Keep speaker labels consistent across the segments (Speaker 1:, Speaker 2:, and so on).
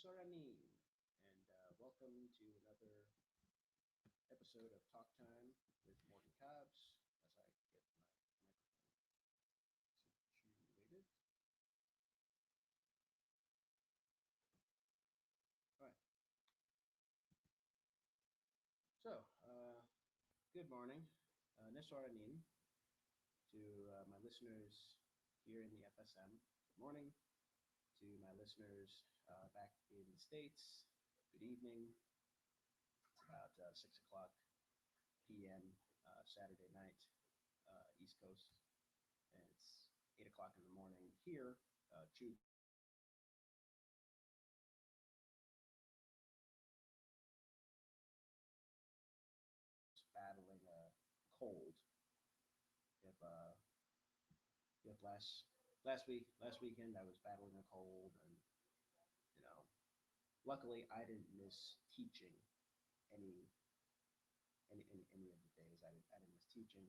Speaker 1: Soranin, and welcome to another episode of Talk Time with Morgan Cobbs. As I get my microphone situated. All right. So, good morning, Soranin, to my listeners here in the FSM. Good morning to my listeners back in the States. Good evening. It's about 6 o'clock p.m. Saturday night, East Coast, and it's 8 o'clock in the morning here, battling a cold. If if last weekend I was battling a cold, and you know, luckily I didn't miss teaching any any of the days. I didn't miss teaching,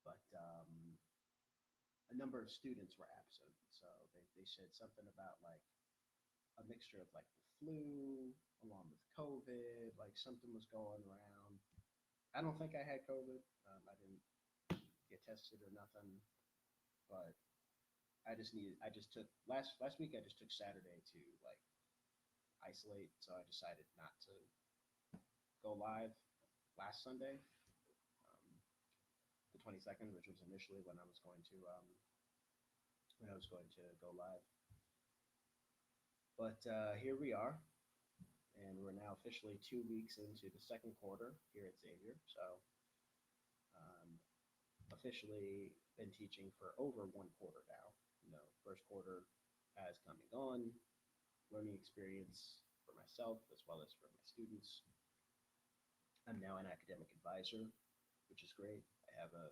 Speaker 1: but a number of students were absent. So they said something about like a mixture of like the flu along with COVID, like something was going around. I don't think I had COVID. I didn't get tested or nothing, but I just took last week. I just took Saturday to like isolate. So I decided not to go live last Sunday, the 22nd, which was initially when I was going to go live. But here we are, and we're now officially 2 weeks into the second quarter here at Xavier. So officially been teaching for over one quarter now. First quarter has come and gone, learning experience for myself as well as for my students. I'm now an academic advisor, which is great. I have a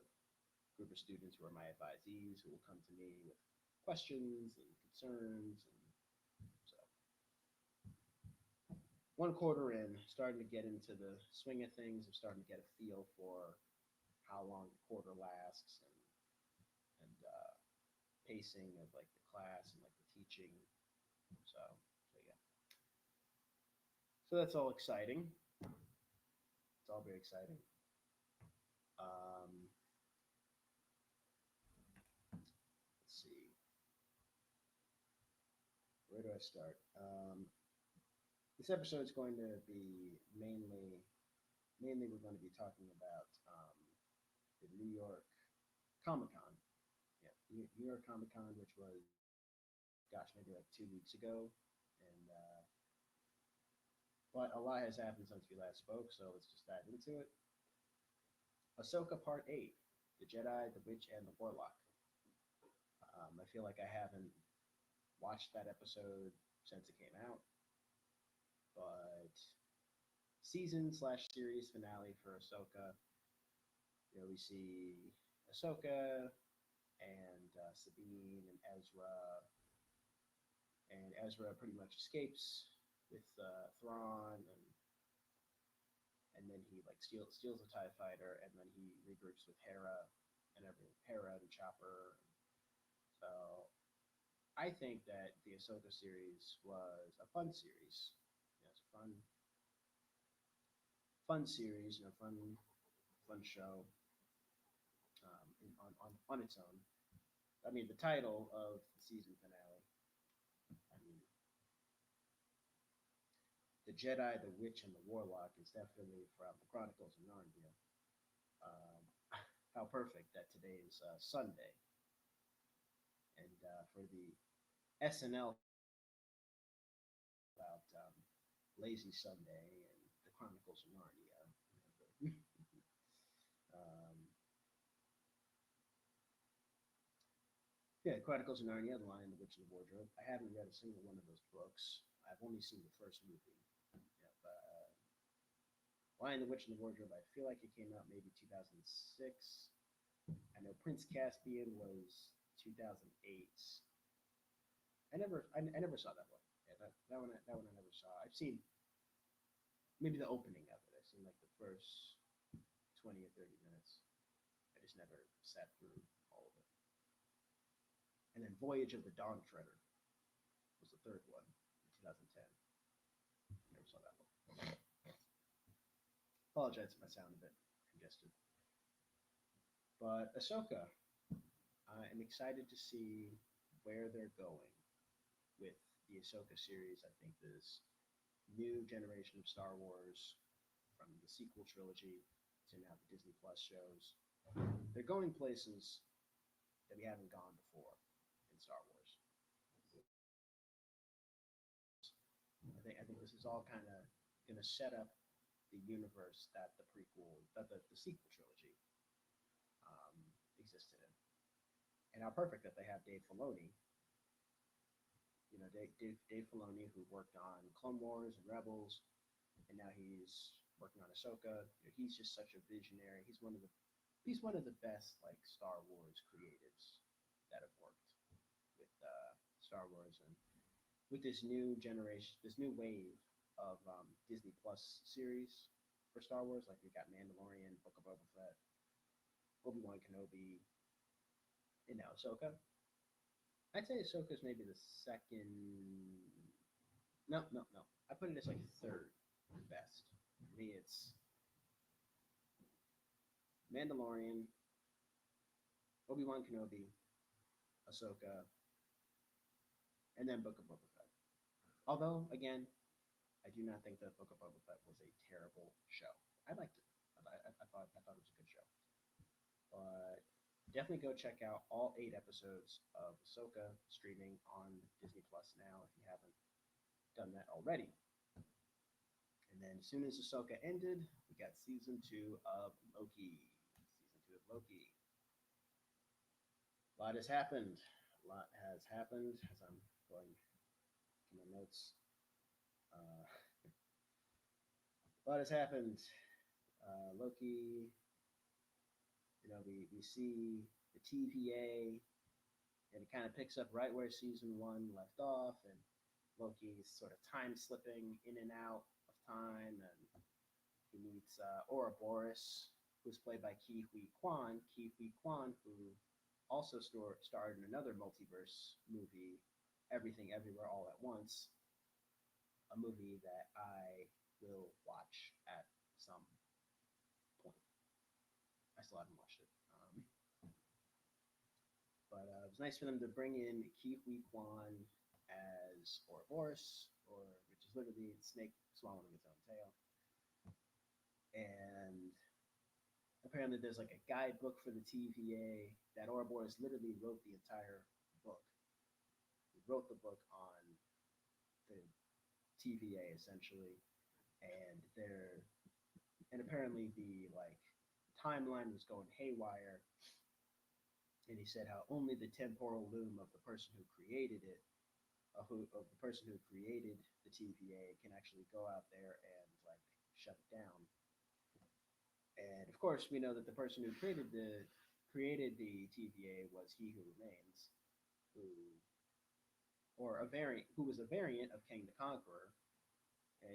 Speaker 1: group of students who are my advisees who will come to me with questions and concerns. And so, one quarter in, starting to get into the swing of things. I'm starting to get a feel for how long the quarter lasts, and pacing of like the class and like the teaching. So yeah. So that's all exciting. It's all very exciting. Let's see. Where do I start? This episode is going to be mainly we're going to be talking about the New York Comic Con. Yeah, New York Comic Con, which was, gosh, maybe like 2 weeks ago, and but a lot has happened since we last spoke, so let's just dive into it. Ahsoka Part 8, The Jedi, the Witch, and the Warlock. I feel like I haven't watched that episode since it came out, but season slash series finale for Ahsoka. We see Ahsoka and Sabine and Ezra pretty much escapes with Thrawn, and then he like steals a TIE fighter, and then he regroups with Hera and Chopper. So I think that the Ahsoka series was a fun series. It's a fun series, fun show on its own. I mean, the title of the season finale. I mean, the Jedi, the Witch, and the Warlock is definitely from the Chronicles of Narnia. Um, how perfect that today is Sunday, and for the SNL about Lazy Sunday and the Chronicles of Narnia. um, yeah, Chronicles of Narnia, The Lion, the Witch, and the Wardrobe. I haven't read a single one of those books. I've only seen the first movie. Lion, the Witch, and the Wardrobe. I feel like it came out maybe 2006. I know Prince Caspian was 2008. I never saw that one. Yeah, that one I never saw. I've seen maybe the opening of it. I've seen like the first 20 or 30 minutes. I just never sat through all of it. And then Voyage of the Dawn Treader was the third one in 2010. Never saw that one. Apologize if my sound a bit congested. But Ahsoka, I am excited to see where they're going with the Ahsoka series. I think this new generation of Star Wars, from the sequel trilogy to now the Disney Plus shows, they're going places that we haven't gone before in Star Wars. I think this is all kind of going to set up the universe that the sequel trilogy um, existed in, and how perfect that they have Dave Filoni. You know, Dave Filoni, who worked on Clone Wars and Rebels, and now he's working on Ahsoka. You know, he's just such a visionary. He's one of the best like Star Wars creatives that have worked with Star Wars, and with this new generation, this new wave of Disney Plus series for Star Wars. Like we got Mandalorian, Book of Boba Fett, Obi-Wan Kenobi, and now Ahsoka. I'd say Ahsoka's maybe the second. No, no, no. I put it as like third best. For me, it's Mandalorian, Obi-Wan Kenobi, Ahsoka, and then Book of Boba Fett. Although, again, I do not think that Book of Boba Fett was a terrible show. I liked it. I thought it was a good show. But definitely go check out all 8 episodes of Ahsoka streaming on Disney Plus now if you haven't done that already. And then as soon as Ahsoka ended, we got season 2 of Loki. Season 2 of Loki. A lot has happened. A lot has happened as I'm going to my notes. A lot has happened. Loki, you know, we see the TVA, and it kind of picks up right where season 1 left off, and Loki's sort of time slipping in and out of time, and he meets Ouroboros, who's played by Ke Huy Quan. Ke Huy Quan, who also starred in another multiverse movie, Everything Everywhere All at Once, a movie that I will watch at some point. I still haven't watched it. But it was nice for them to bring in Ke Huy Quan as Ouroboros, which is literally a snake swallowing its own tail. And apparently there's like a guidebook for the TVA that Ouroboros literally wrote the entire book. He wrote the book on the TVA essentially, and apparently the like timeline was going haywire, and he said how only the temporal loom of the person who created it, of the person who created the TVA, can actually go out there and like shut it down. And of course, we know that the person who created the TVA was He Who Remains, who was a variant of King the Conqueror.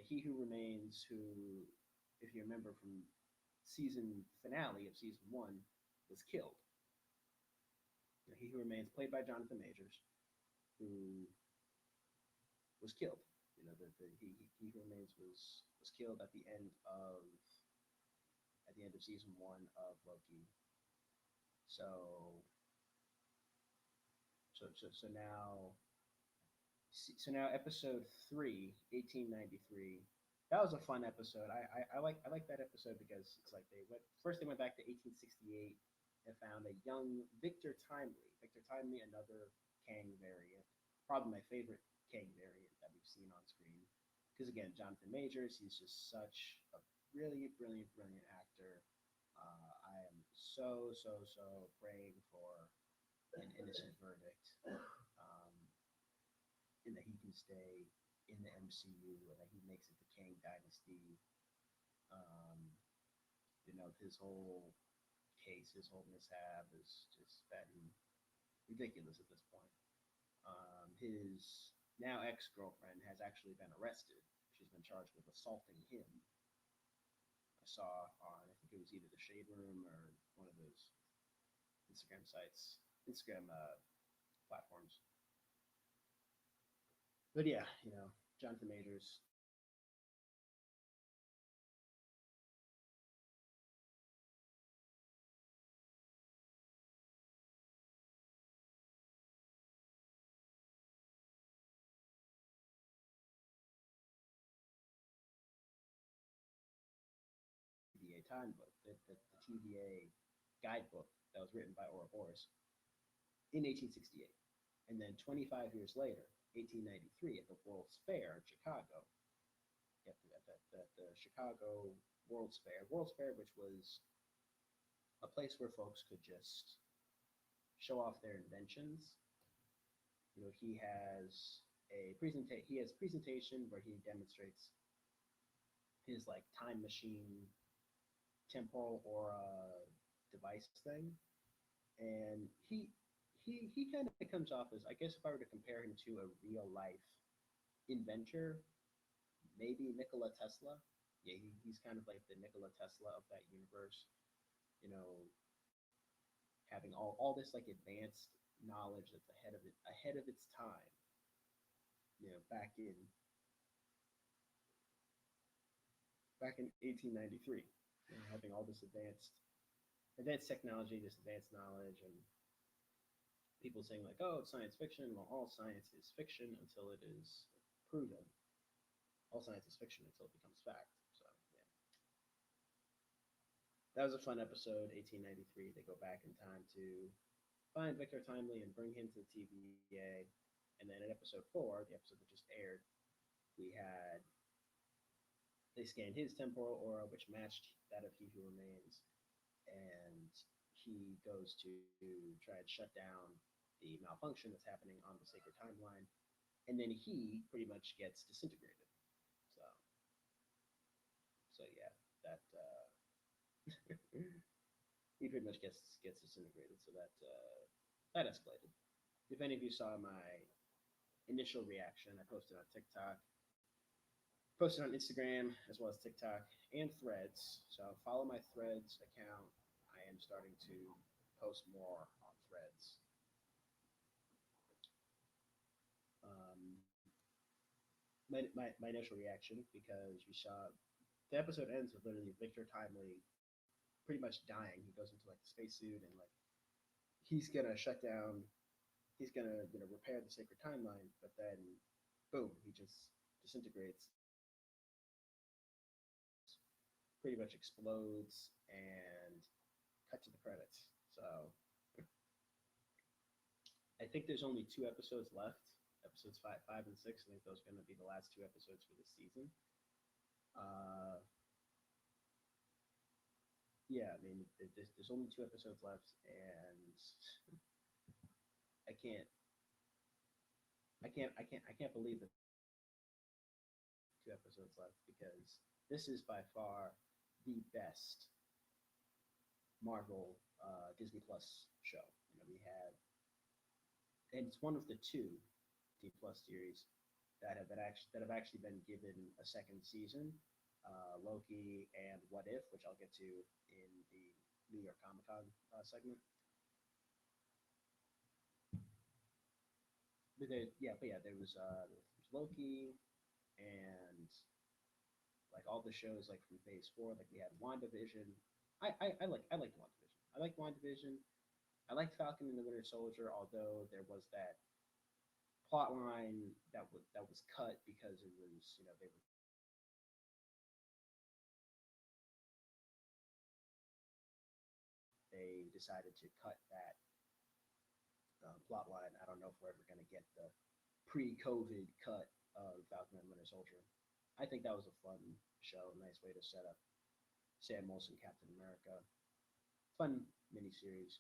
Speaker 1: He Who Remains, who, if you remember from season finale of season 1, was killed. He Who Remains, played by Jonathan Majors, who was killed. You know, He Who Remains was killed at the end of season 1 of Loki. So now episode 3, 1893. That was a fun episode. I like that episode because it's like they went back to 1868 and found a young Victor Timely. Victor Timely, another Kang variant. Probably my favorite Kang variant that we've seen on screen. Because again, Jonathan Majors, he's just such a brilliant, brilliant, brilliant actor. I am so praying for an innocent verdict, and that he can stay in the MCU, and that he makes it to Kang Dynasty. You know, his whole case, his whole mishap has just been ridiculous at this point. His now ex-girlfriend has actually been arrested. She's been charged with assaulting him. I saw on, I think it was either the Shade Room or one of those Instagram platforms. But yeah, you know, Jonathan Majors. TVA time book, the TVA guidebook that was written by Ouroboros in 1868. And then 25 years later, 1893, at the World's Fair in Chicago, at the Chicago World's Fair, which was a place where folks could just show off their inventions. You know, he has a presentation where he demonstrates his like time machine temporal aura device thing, and he kind of comes off as, I guess if I were to compare him to a real life inventor, maybe Nikola Tesla. Yeah, he's kind of like the Nikola Tesla of that universe. You know, having all this like advanced knowledge that's ahead of its time. You know, back in 1893, you know, having all this advanced technology, this advanced knowledge, and people saying like, "Oh, it's science fiction." Well, all science is fiction until it is proven. All science is fiction until it becomes fact. So yeah, that was a fun episode. 1893. They go back in time to find Victor Timely and bring him to the TVA. And then in episode 4, the episode that just aired, we had they scanned his temporal aura, which matched that of He Who Remains, and he goes to try and shut down the malfunction that's happening on the sacred timeline, and then he pretty much gets disintegrated. So, so yeah, that he pretty much gets disintegrated. So that escalated. If any of you saw my initial reaction, I posted on TikTok, posted on Instagram as well as TikTok and Threads. So follow my Threads account. I am starting to post more on Threads. My initial reaction, because you saw the episode ends with literally Victor Timely pretty much dying. He goes into like the spacesuit and like he's gonna shut down. He's gonna repair the sacred timeline, but then boom, he just disintegrates, pretty much explodes, and cut to the credits. So I think there's only 2 episodes left. Episodes 5 and 6. I think those are going to be the last 2 episodes for this season. Yeah, I mean, there's only 2 episodes left, and I can't, I can't believe that 2 episodes left, because this is by far the best Marvel Disney Plus show. You know, we have, and it's one of the 2 D Plus series that have actually been given a second season. Loki and What If, which I'll get to in the New York Comic Con segment. There was Loki and like all the shows like from Phase 4. Like we had WandaVision. I liked WandaVision. I liked WandaVision. I liked Falcon and the Winter Soldier, although there was that plot line that was cut because it was, you know, they decided to cut that plot line. I don't know if we're ever going to get the pre-COVID cut of Falcon and Winter Soldier. I think that was a fun show, nice way to set up Sam Wilson, Captain America. Fun miniseries.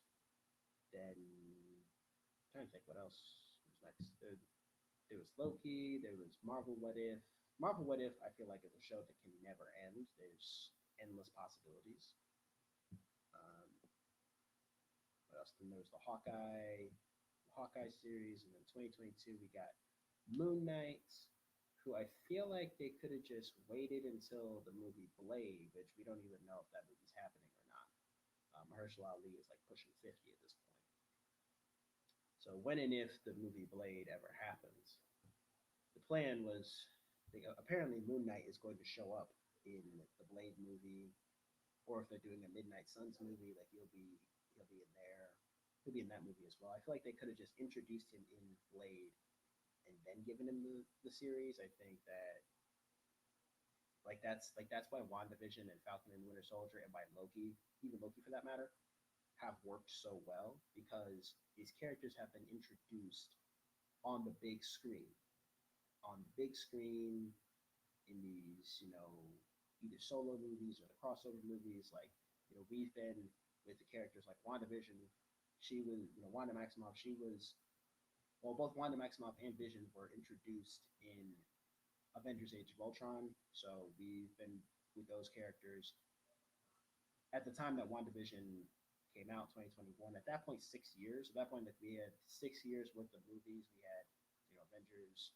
Speaker 1: Then I'm trying to think what else was next. There was Loki. There was Marvel What If. Marvel What If, I feel like, is a show that can never end. There's endless possibilities. Um, what else? Then there was the Hawkeye series, and then 2022 we got Moon Knight, who I feel like they could have just waited until the movie Blade, which we don't even know if that movie's happening or not. Mahershala Ali is like pushing 50 at this point. So when and if the movie Blade ever happens, the plan was apparently Moon Knight is going to show up in the Blade movie, or if they're doing a Midnight Suns movie, like he'll be in there. He'll be in that movie as well. I feel like they could have just introduced him in Blade and then given him the series. I think that that's why WandaVision and Falcon and Winter Soldier and by Loki, even Loki for that matter, have worked so well because these characters have been introduced on the big screen. On the big screen in these, either solo movies or the crossover movies. Like, we've been with the characters like WandaVision. She was, Wanda Maximoff, she was, well, both Wanda Maximoff and Vision were introduced in Avengers Age of Ultron. So we've been with those characters at the time that WandaVision came out, 2021. At that point, 6 years. At that point, that we had 6 years worth of movies. We had, Avengers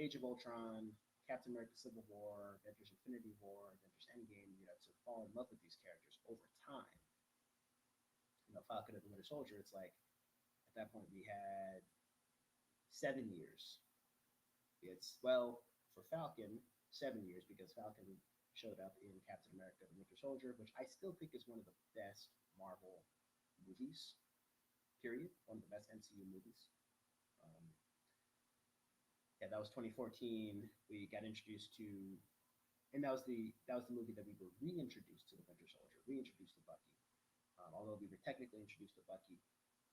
Speaker 1: Age of Ultron, Captain America Civil War, Avengers Infinity War, Avengers Endgame, to fall in love with these characters over time. Falcon and the Winter Soldier, it's like at that point we had 7 years. It's, well, for Falcon, 7 years because Falcon showed up in Captain America the Winter Soldier, which I still think is one of the best Marvel movies, period. One of the best MCU movies. Yeah, that was 2014. We got introduced to, and that was the movie that we were reintroduced to the Winter Soldier, reintroduced to Bucky. Although we were technically introduced to Bucky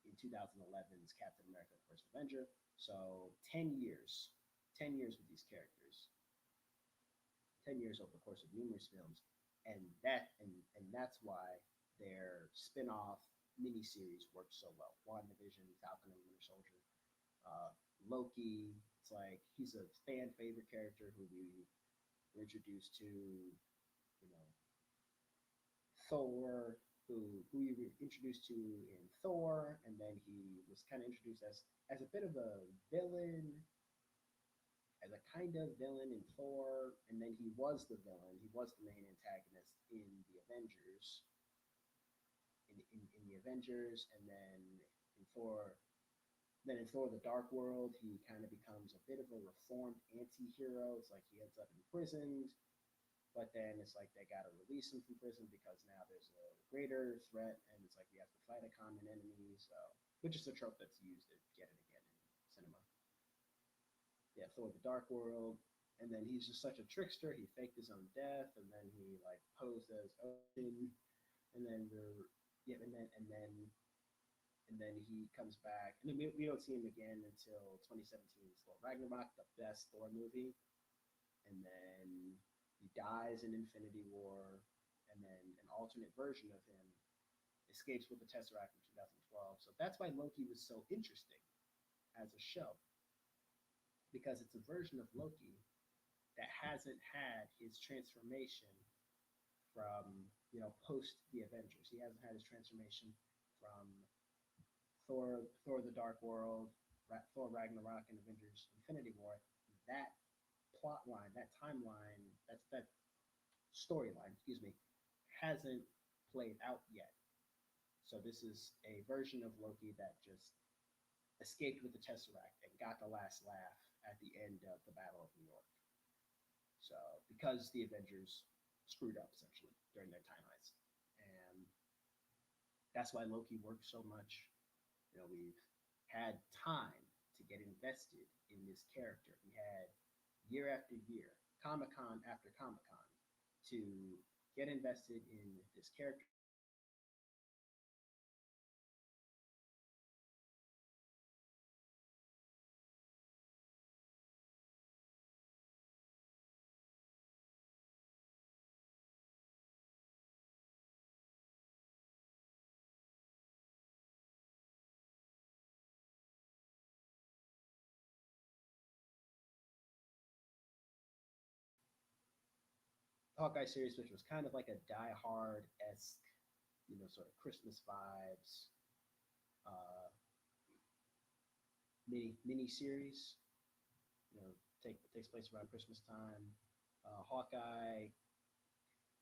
Speaker 1: in 2011's Captain America: The First Avenger. So 10 years with these characters, 10 years over the course of numerous films, and that's why their spin-off miniseries worked so well. WandaVision, Falcon and Winter Soldier, Loki. It's like he's a fan favorite character who we were introduced to. Thor, who we were introduced to in Thor, and then he was kind of introduced as a bit of a villain, as a kind of villain in Thor, and then he was the villain. He was the main antagonist in the Avengers. In the Avengers, and then in Thor. Then in Thor: The Dark World, he kind of becomes a bit of a reformed anti-hero. It's like he ends up imprisoned, but then it's like they got to release him from prison because now there's a greater threat, and it's like we have to fight a common enemy. So, which is a trope that's used again and again in cinema. Yeah, Thor: The Dark World, and then he's just such a trickster. He faked his own death, and then he like posed as Odin, and then and then he comes back, and then we don't see him again until 2017's Thor Ragnarok, the best Thor movie, and then he dies in Infinity War, and then an alternate version of him escapes with the Tesseract in 2012. So that's why Loki was so interesting as a show, because it's a version of Loki that hasn't had his transformation from, post the Avengers. He hasn't had his transformation from Thor: The Dark World, Thor Ragnarok, and Avengers Infinity War. That plot line, that timeline, that storyline, excuse me, hasn't played out yet. So this is a version of Loki that just escaped with the Tesseract and got the last laugh at the end of the Battle of New York. So because the Avengers screwed up essentially during their timelines, and that's why Loki worked so much. We've had time to get invested in this character. We had year after year, Comic-Con after Comic-Con, to get invested in this character. Hawkeye series, which was kind of like a Die Hard esque, sort of Christmas vibes, uh, mini series. Takes place around Christmas time. Hawkeye,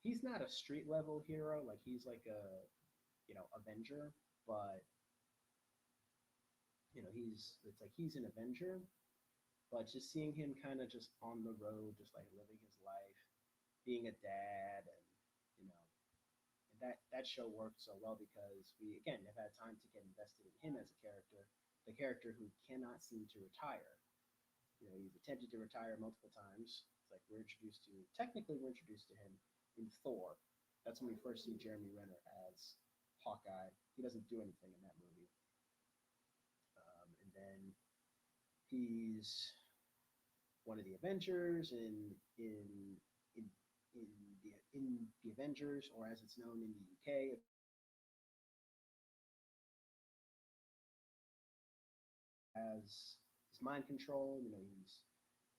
Speaker 1: he's not a street level hero. Like he's like a Avenger, but it's like he's an Avenger, but just seeing him kind of just on the road, just like living his life, being a dad, and you know, and that show worked so well because we again have had time to get invested in him as a character, the character who cannot seem to retire. You know, he's attempted to retire multiple times. It's like we're introduced to him in Thor. That's when we first see Jeremy Renner as Hawkeye. He doesn't do anything in that movie. And then he's one of the Avengers in in in the Avengers, or as it's known in the UK, as his mind control.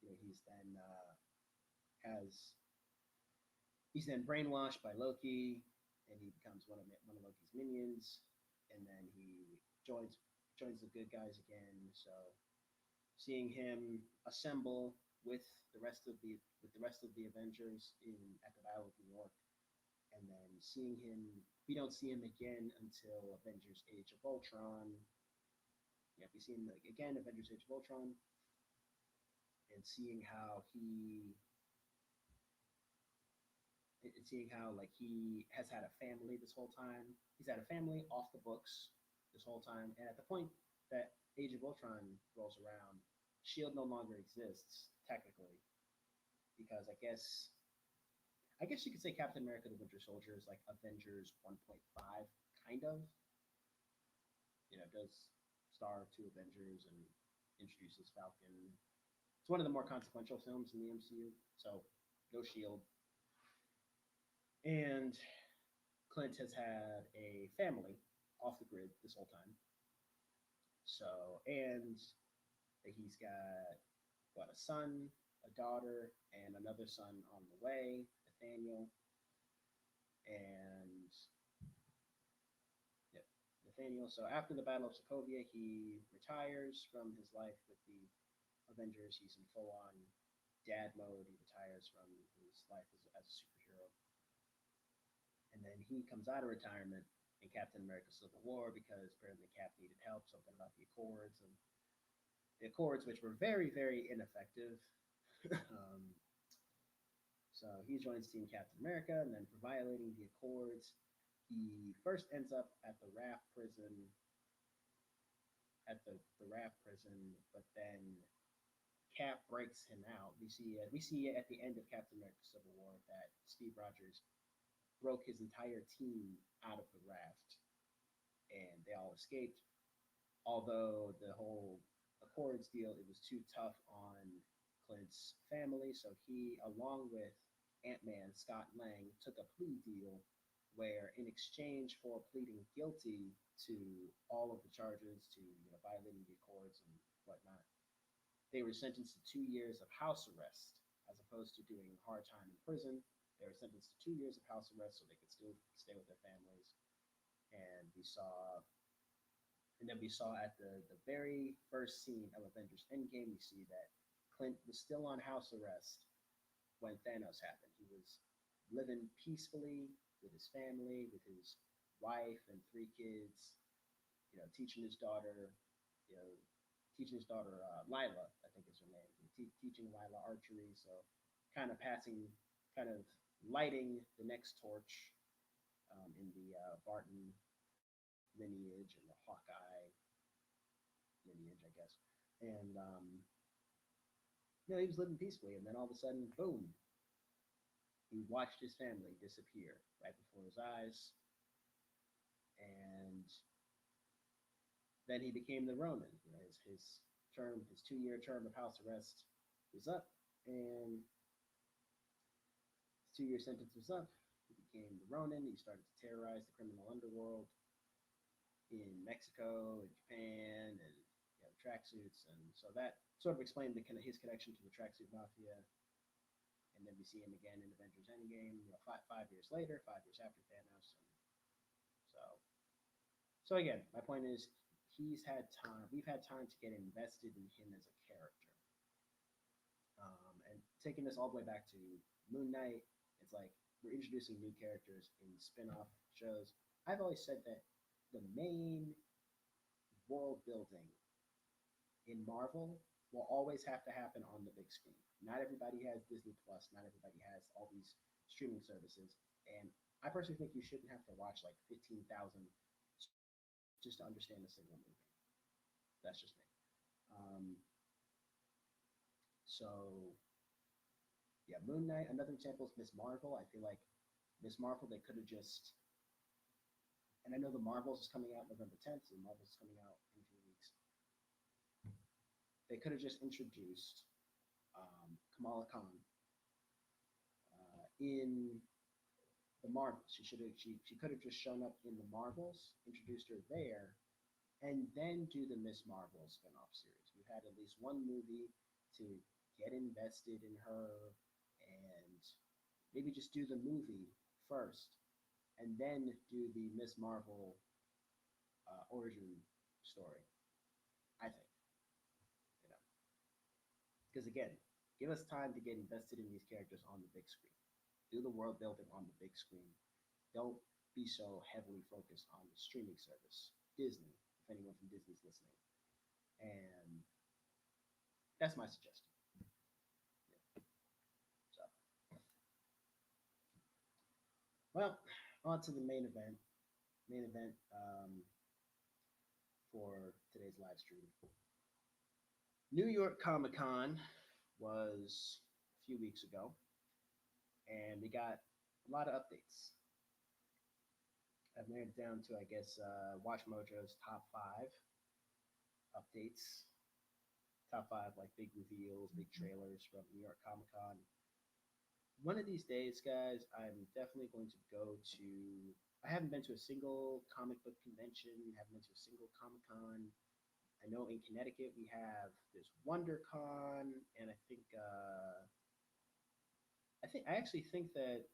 Speaker 1: He's then has he's then brainwashed by Loki, and he becomes one of Loki's minions, and then he joins the good guys again. So seeing him assemble with the rest of the Avengers at the Battle of New York, and then seeing him, we don't see him again until Avengers: Age of Ultron. Yeah, we see him again Avengers: Age of Ultron, and seeing how like he has had a family this whole time. He's had a family off the books this whole time, and at the point that Age of Ultron rolls around, Shield no longer exists technically because I guess you could say Captain America: The Winter Soldier is like Avengers 1.5, kind of. You know, does star two Avengers and introduces Falcon. It's one of the more consequential films in the MCU, so no Shield. And Clint has had a family off the grid this whole time. So, and he's got a son, a daughter, and another son on the way, Nathaniel. And yeah, Nathaniel. So after the Battle of Sokovia, he retires from his life with the Avengers. He's in full on dad mode. He retires from his life as a superhero. And then he comes out of retirement in Captain America Civil War because apparently Cap needed help, something about the Accords, and the Accords, which were very, very ineffective. um, so he joins Team Captain America, and then for violating the Accords, he first ends up at the RAF prison, but then Cap breaks him out. We see at the end of Captain America Civil War that Steve Rogers broke his entire team out of the raft, and they all escaped. Although the whole Accords deal, it was too tough on Clint's family, so he, along with Ant-Man Scott Lang, took a plea deal where, in exchange for pleading guilty to all of the charges to violating the Accords and whatnot, they were sentenced to 2 years of house arrest as opposed to doing hard time in prison. They were sentenced to 2 years of house arrest so they could still stay with their families. And we saw at the very first scene of Avengers Endgame, we see that Clint was still on house arrest when Thanos happened. He was living peacefully with his family, with his wife and 3 kids, teaching his daughter, you know, Lila, I think is her name, teaching Lila archery. So kind of lighting the next torch in the Barton lineage and the Hawkeye lineage, I guess. And he was living peacefully, and then all of a sudden, boom! He watched his family disappear right before his eyes, and then he became the Ronin. His 2-year term of house arrest was up, and his 2-year sentence was up. He became the Ronin. He started to terrorize the criminal underworld in Mexico and Japan, and tracksuits, and so that sort of explained his connection to the tracksuit mafia. And then we see him again in Avengers Endgame, 5 years later, 5 years after Thanos. And so again, my point is, we've had time to get invested in him as a character. And taking this all the way back to Moon Knight, it's like we're introducing new characters in spin-off shows. I've always said that the main world building in Marvel will always have to happen on the big screen. Not everybody has Disney Plus. Not everybody has all these streaming services. And I personally think you shouldn't have to watch like 15,000 just to understand a single movie. That's just me. Um, so yeah, Moon Knight. Another example is Miss Marvel. I feel like Miss Marvel they could have just, and I know the Marvels is coming out November 10th, and Marvels is coming out in a few weeks. They could have just introduced Kamala Khan in the Marvels. She could have just shown up in the Marvels, introduced her there, and then do the Miss Marvel spinoff series. We've had at least one movie to get invested in her and maybe just do the movie first and then do the Miss Marvel origin story. I think, you know, because again, give us time to get invested in these characters on the big screen. Do the world building on the big screen. Don't be so heavily focused on the streaming service, Disney. If anyone from Disney's listening, and that's my suggestion. Yeah. So, well, on to the main event. Main event for today's live stream. New York Comic Con was a few weeks ago, and we got a lot of updates. I've narrowed it down to, I guess, Watch Mojo's top 5 updates. Top 5, like, big reveals, big trailers from New York Comic Con. One of these days, guys, I'm definitely going to go to. I haven't been to a single comic book convention, haven't been to a single Comic Con. I know in Connecticut we have this WonderCon, and I actually think that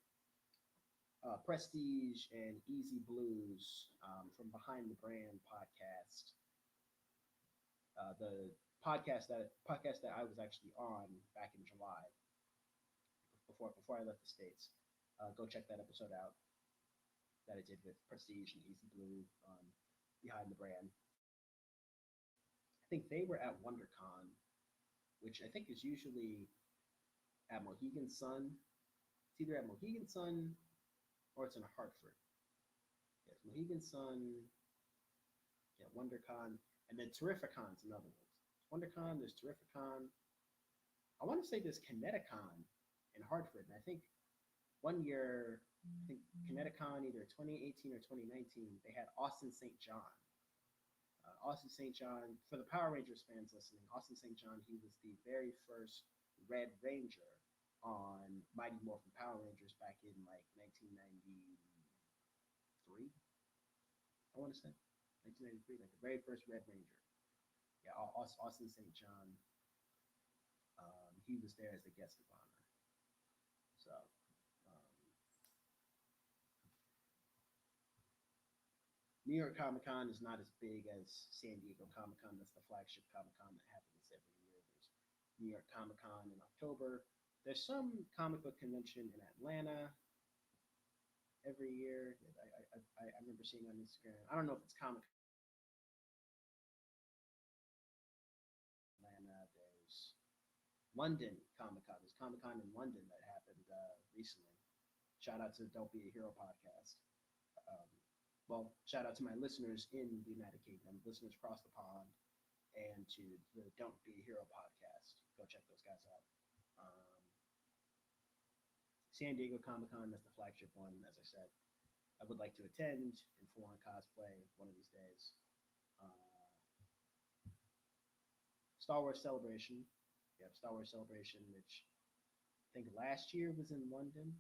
Speaker 1: Prestige and Easy Blues from Behind the Brand podcast, the podcast that I was actually on back in July before I left the States. Go check that episode out that I did with Prestige and Easy Blue Behind the Brand. I think they were at WonderCon, which I think is usually at Mohegan Sun. It's either at Mohegan Sun or it's in Hartford. Yes, Mohegan Sun, yeah, WonderCon, and then Terrificon is another one. WonderCon, there's Terrificon. I want to say there's Kineticon in Hartford, and I think one year, I think Kineticon, either 2018 or 2019, they had Austin St. John. Austin St. John, for the Power Rangers fans listening, Austin St. John, he was the very first Red Ranger on Mighty Morphin Power Rangers back in like 1993, I want to say. 1993, like the very first Red Ranger. Yeah, Austin St. John, he was there as a guest of honor. So, New York Comic Con is not as big as San Diego Comic Con. That's the flagship Comic Con that happens every year. There's New York Comic Con in October. There's some comic book convention in Atlanta every year. I remember seeing on Instagram. I don't know if it's Comic Atlanta. There's London Comic Con. There's Comic Con in London that happened recently. Shout out to Don't Be a Hero podcast. Well, shout out to my listeners in the United Kingdom, listeners across the pond, and to the Don't Be a Hero podcast. Go check those guys out. San Diego Comic Con, that's the flagship one, as I said. I would like to attend in full-on cosplay one of these days. Star Wars Celebration. We have Star Wars Celebration, which I think last year was in London.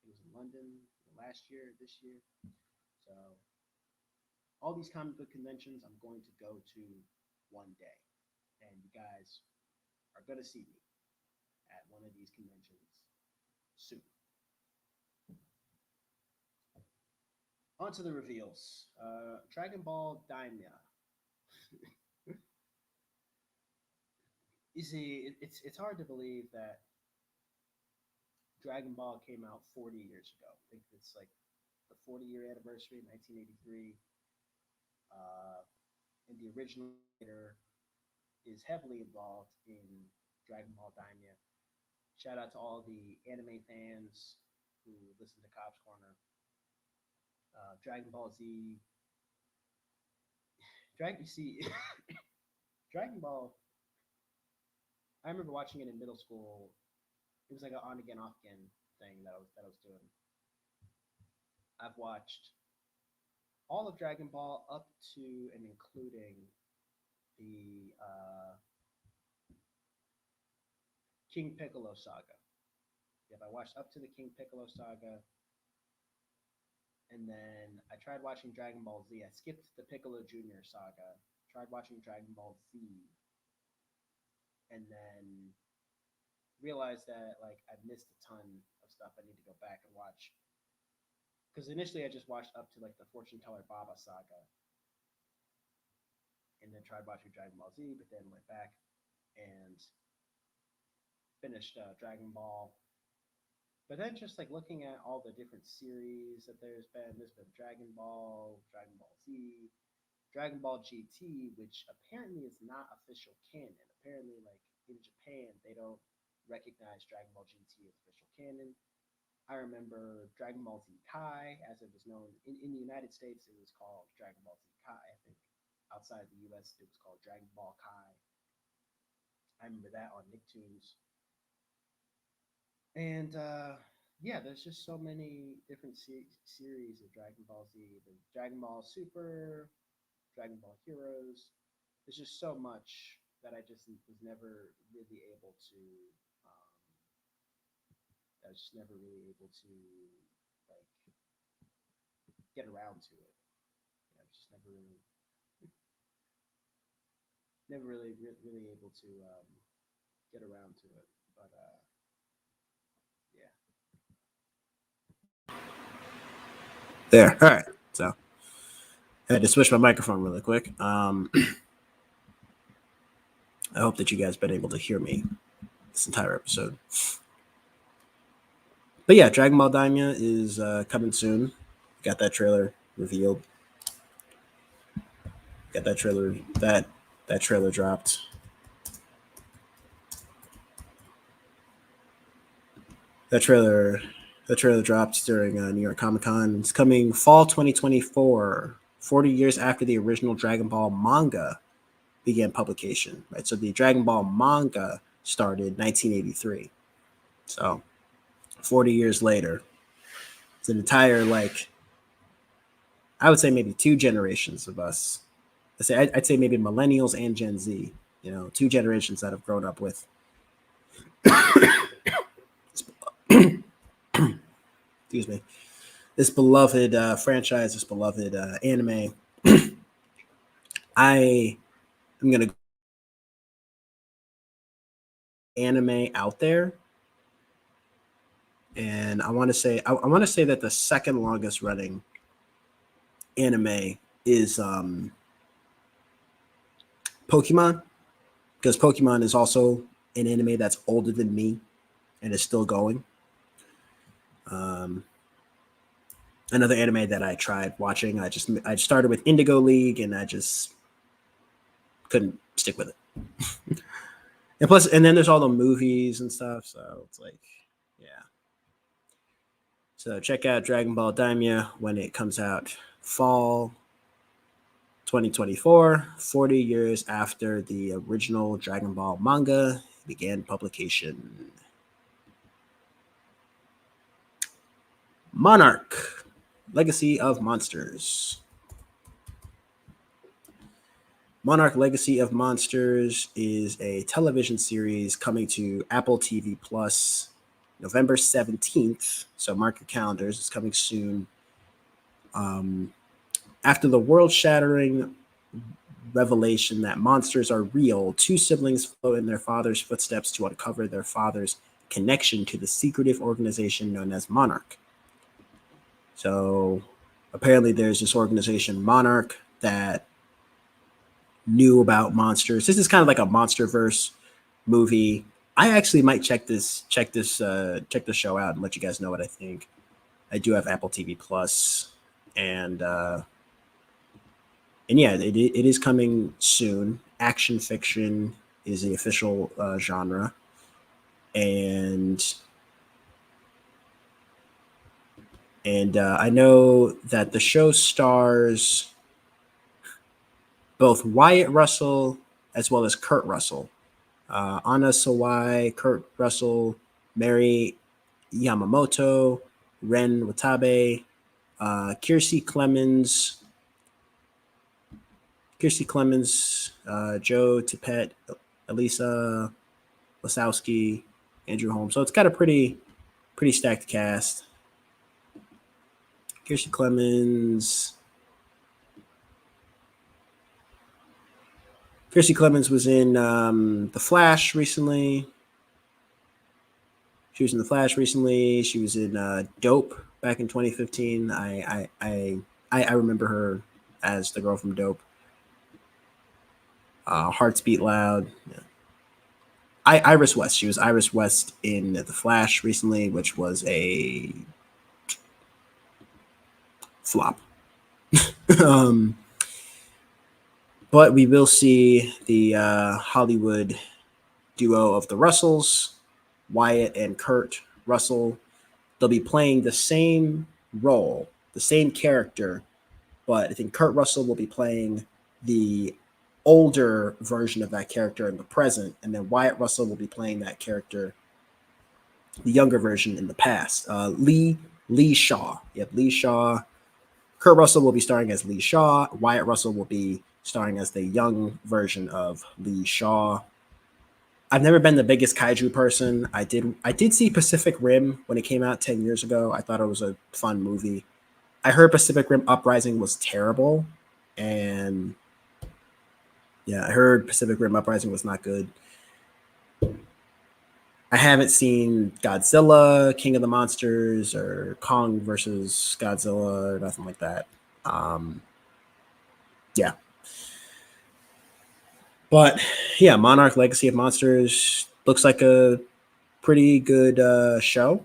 Speaker 1: It was in London last year, this year. So all these comic book conventions I'm going to go to one day. And you guys are going to see me at one of these conventions soon. On to the reveals. Dragon Ball Daima. You see, it's hard to believe that Dragon Ball came out 40 years ago. I think it's like the 40-year anniversary, 1983. And the original is heavily involved in Dragon Ball Daimyo. Shout out to all the anime fans who listen to Cobb's Corner. Dragon Ball Z. You see, Dragon Ball. I remember watching it in middle school. It was like an on again, off again thing that I was doing. I've watched all of Dragon Ball up to and including the King Piccolo saga. Yep, I watched up to the King Piccolo saga, and then I tried watching Dragon Ball Z. I skipped the Piccolo Junior saga. Tried watching Dragon Ball Z, and then realized that like I missed a ton of stuff. I need to go back and watch because initially I just watched up to like the Fortune Teller Baba saga, and then tried watching Dragon Ball Z, but then went back and finished Dragon Ball. But then just like looking at all the different series that there's been Dragon Ball, Dragon Ball Z, Dragon Ball GT, which apparently is not official canon. Apparently, like in Japan, they don't recognize Dragon Ball GT as official canon. I remember Dragon Ball Z Kai, as it was known in the United States, it was called Dragon Ball Z Kai. I think outside the US, it was called Dragon Ball Kai. I remember that on Nicktoons. And yeah, there's just so many different series of Dragon Ball Z. The Dragon Ball Super, Dragon Ball Heroes. There's just so much that I just was never really able to. I was just never really able to like get around to it. I was just never really able to get around to it. But yeah.
Speaker 2: There. All right. So I had to switch my microphone really quick. I hope that you guys been able to hear me this entire episode. But yeah, Dragon Ball Daimyo is coming soon. Got that trailer revealed. Got that trailer that trailer dropped. That trailer dropped during New York Comic Con. It's coming fall 2024, 40 years after the original Dragon Ball manga began publication. Right, so the Dragon Ball manga started 1983. So 40 years later, it's an entire I would say maybe two generations of us. I'd say maybe millennials and Gen Z. You know, two generations that have grown up with. Excuse me. This beloved franchise, this beloved anime. I am gonna anime out there, and I want to say that the second longest running anime is Pokemon, because Pokemon is also an anime that's older than me and is still going. Another anime that I tried watching, I started with Indigo League and I just couldn't stick with it. and then there's all the movies and stuff, so it's like, yeah. So check out Dragon Ball Daimyo when it comes out fall 2024, 40 years after the original Dragon Ball manga began publication. Monarch, Legacy of Monsters. Monarch Legacy of Monsters is a television series coming to Apple TV Plus November 17th. So mark your calendars. It's coming soon. After the world-shattering revelation that monsters are real, two siblings follow in their father's footsteps to uncover their father's connection to the secretive organization known as Monarch. So apparently there's this organization, Monarch, that knew about monsters. This is kind of like a MonsterVerse movie. I actually might check this show out and let you guys know what I think. I do have Apple TV Plus, and yeah, it is coming soon. action fiction is the official genre, and I know that the show stars both Wyatt Russell as well as Kurt Russell. Anna Sawai, Kurt Russell, Mary Yamamoto, Ren Watabe, Kiersey Clemens, Joe Tippett, Elisa Wasowski, Andrew Holmes. So it's got a pretty stacked cast. Kiersey Clemens. Kiersey Clemens was in The Flash recently. She was in The Flash recently. She was in Dope back in 2015. I remember her as the girl from Dope. Hearts Beat Loud. Yeah. Iris West. She was Iris West in The Flash recently, which was a flop. But we will see the Hollywood duo of the Russells, Wyatt and Kurt Russell. They'll be playing the same role, the same character, but I think Kurt Russell will be playing the older version of that character in the present, and then Wyatt Russell will be playing that character, the younger version, in the past. Lee Shaw. Yep, Lee Shaw. Kurt Russell will be starring as Lee Shaw. Wyatt Russell will be starring as the young version of Lee Shaw. I've never been the biggest kaiju person. I did see Pacific Rim when it came out 10 years ago. I thought it was a fun movie. I heard Pacific Rim Uprising was terrible, and yeah, I heard Pacific Rim Uprising was not good. I haven't seen Godzilla, King of the Monsters, or Kong versus Godzilla, or nothing like that. Yeah. But yeah, Monarch Legacy of Monsters looks like a pretty good show.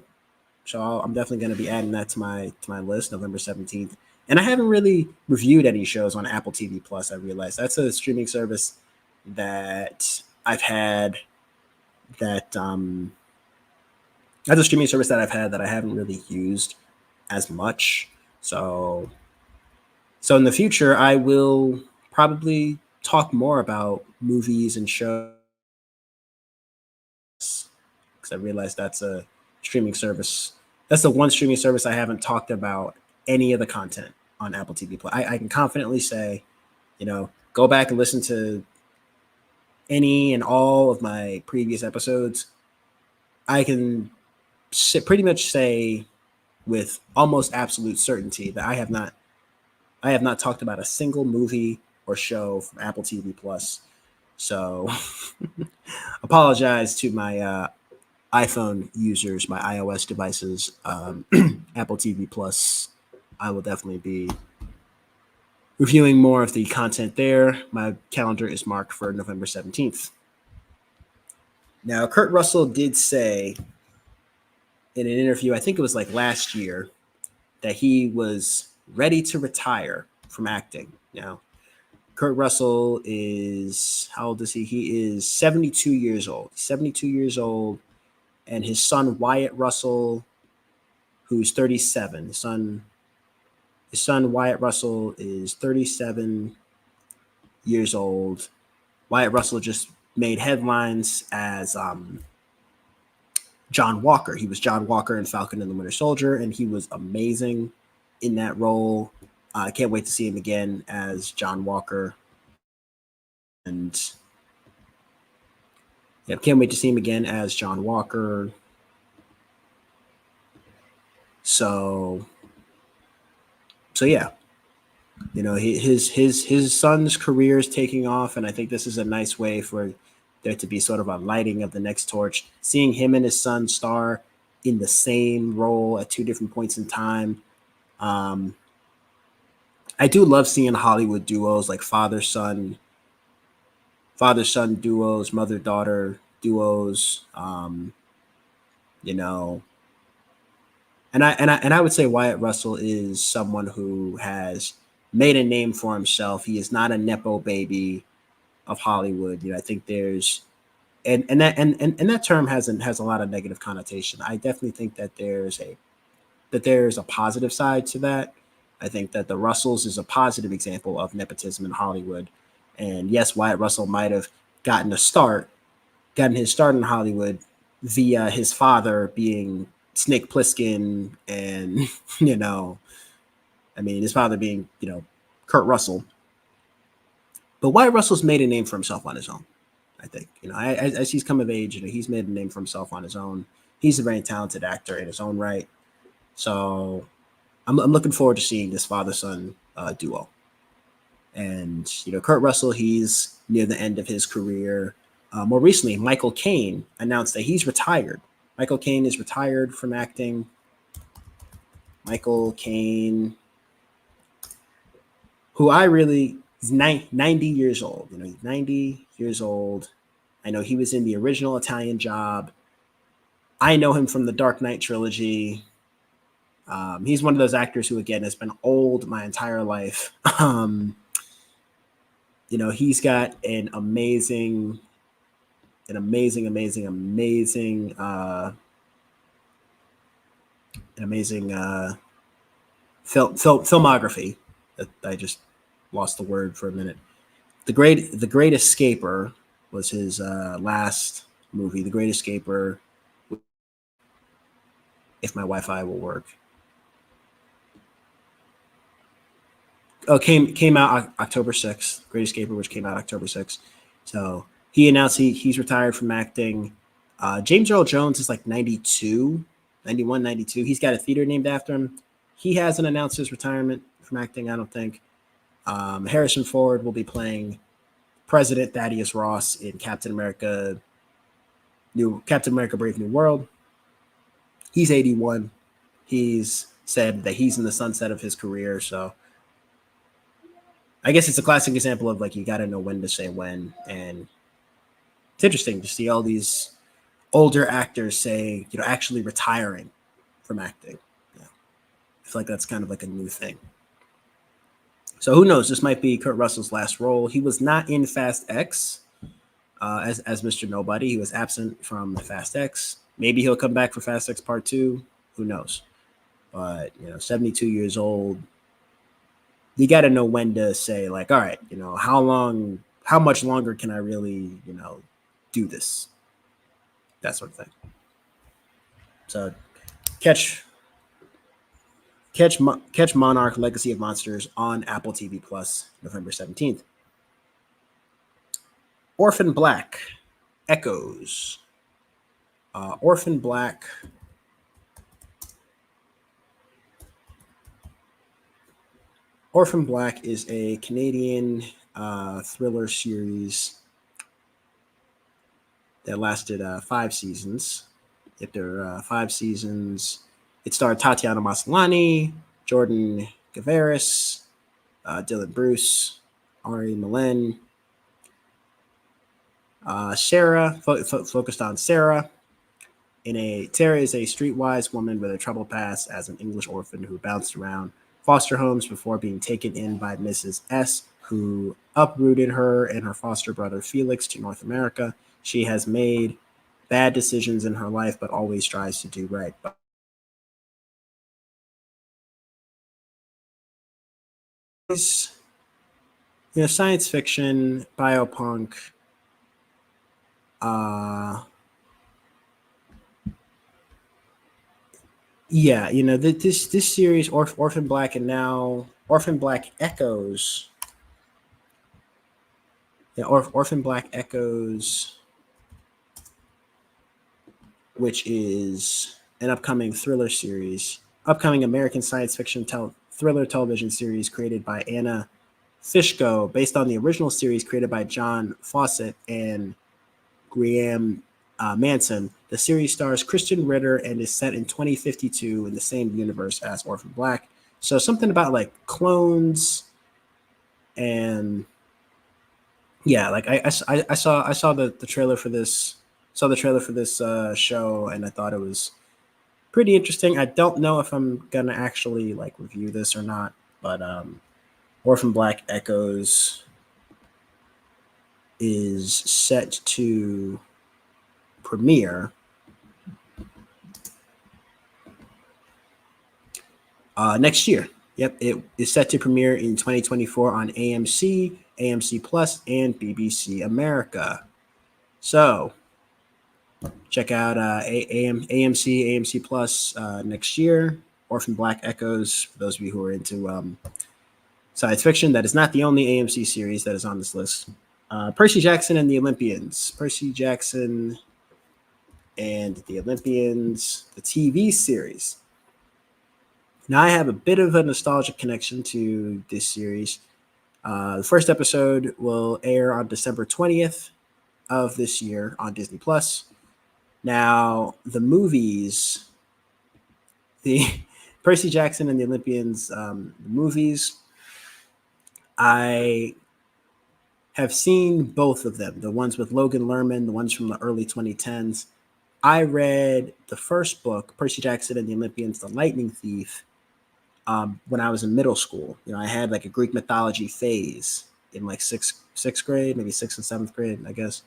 Speaker 2: So I'm definitely going to be adding that to my list, November 17th. And I haven't really reviewed any shows on Apple TV Plus. I realized that's a streaming service that I've had that's a streaming service that I've had that I haven't really used as much. So in the future, I will probably talk more about movies and shows, because I realized that's a streaming service. That's the one streaming service I haven't talked about any of the content on Apple TV Plus. I can confidently say, go back and listen to any and all of my previous episodes. I can pretty much say with almost absolute certainty that I have not talked about a single movie or show from Apple TV Plus. So apologize to my iPhone users, my iOS devices. Apple TV Plus, I will definitely be reviewing more of the content there. My calendar is marked for November 17th. Now, Kurt Russell did say in an interview, I think it was like last year, that he was ready to retire from acting. Now, Kurt Russell is, how old is he? He is 72 years old. 72 years old. And his son, Wyatt Russell, who's 37. His son, Wyatt Russell, is 37 years old. Wyatt Russell just made headlines as John Walker. He was John Walker in Falcon and the Winter Soldier, and he was amazing in that role. I can't wait to see him again as John Walker. And yeah, can't wait to see him again as John Walker. So yeah, his son's career is taking off, and I think this is a nice way for there to be sort of a lighting of the next torch. Seeing him and his son star in the same role at two different points in time. I do love seeing Hollywood duos like father-son duos, mother-daughter duos. And I would say Wyatt Russell is someone who has made a name for himself. He is not a nepo baby. of Hollywood. I think there's and that term has a lot of negative connotation. I definitely think that there's a positive side to that. I think that the Russells is a positive example of nepotism in Hollywood. And yes, Wyatt Russell might have gotten his start in Hollywood via his father being Snake Plissken, and his father being Kurt Russell. But Wyatt Russell's made a name for himself on his own. I think as he's come of age, he's made a name for himself on his own. He's a very talented actor in his own right. So I'm looking forward to seeing this father-son duo. And Kurt Russell, he's near the end of his career. More recently, Michael Caine announced that he's retired. Michael Caine is retired from acting. Michael Caine, who is 90 years old. He's 90 years old. I know he was in the original Italian Job. I know him from the Dark Knight trilogy. He's one of those actors who, again, has been old my entire life. He's got an amazing filmography. I just lost the word for a minute. The Great Escaper was his last movie. The Great Escaper. If my Wi-Fi will work. Oh, came out October 6th. Great Escaper, which came out October 6th. So he announced he's retired from acting. James Earl Jones is like 92, 91, 92. He's got a theater named after him. He hasn't announced his retirement from acting, I don't think. Harrison Ford will be playing President Thaddeus Ross in Captain America Brave New World. He's 81. He's said that he's in the sunset of his career. So I guess it's a classic example of you got to know when to say when. And it's interesting to see all these older actors say, actually retiring from acting. Yeah. I feel like that's kind of like a new thing. So who knows? This might be Kurt Russell's last role. He was not in Fast X as Mr. Nobody. He was absent from Fast X. Maybe he'll come back for Fast X Part 2. Who knows? But, 72 years old. You got to know when to say, all right, how much longer can I really, do this? That sort of thing. So catch Monarch Legacy of Monsters on Apple TV Plus November 17th. Orphan Black Echoes. Orphan Black is a Canadian thriller series that lasted 5 seasons. After 5 seasons, it starred Tatiana Maslany, Jordan Gavaris, Dylan Bruce, Ari Millen, Sarah, focused on Sarah. Sarah is a streetwise woman with a troubled past as an English orphan who bounced around foster homes before being taken in by Mrs. S., who uprooted her and her foster brother Felix to North America. She has made bad decisions in her life, but always tries to do right. Science fiction, biopunk. This series, Orphan Black, and now Orphan Black Echoes. Yeah, Orphan Black Echoes, which is an upcoming thriller series, upcoming American science fiction thriller television series created by Anna Fishko, based on the original series created by John Fawcett and Graham Manson. The series stars Christian Ritter and is set in 2052 in the same universe as Orphan Black. So something about clones, and I saw the trailer for this. Saw the trailer for this show, and I thought it was pretty interesting. I don't know if I'm gonna actually review this or not, but Orphan Black Echoes is set to premiere next year. Yep, it is set to premiere in 2024 on AMC, AMC Plus, and BBC America. So check out AMC, AMC Plus next year. Orphan Black Echoes, for those of you who are into science fiction. That is not the only AMC series that is on this list. Percy Jackson and the Olympians. Percy Jackson and the Olympians, the TV series. Now, I have a bit of a nostalgic connection to this series. The first episode will air on December 20th of this year on Disney Plus. Now, the movies, the Percy Jackson and the Olympians movies, I have seen both of them, the ones with Logan Lerman, the ones from the early 2010s. I read the first book, Percy Jackson and the Olympians, The Lightning Thief, when I was in middle school. You know, I had like a Greek mythology phase in like sixth grade, maybe 6th and 7th grade, I guess.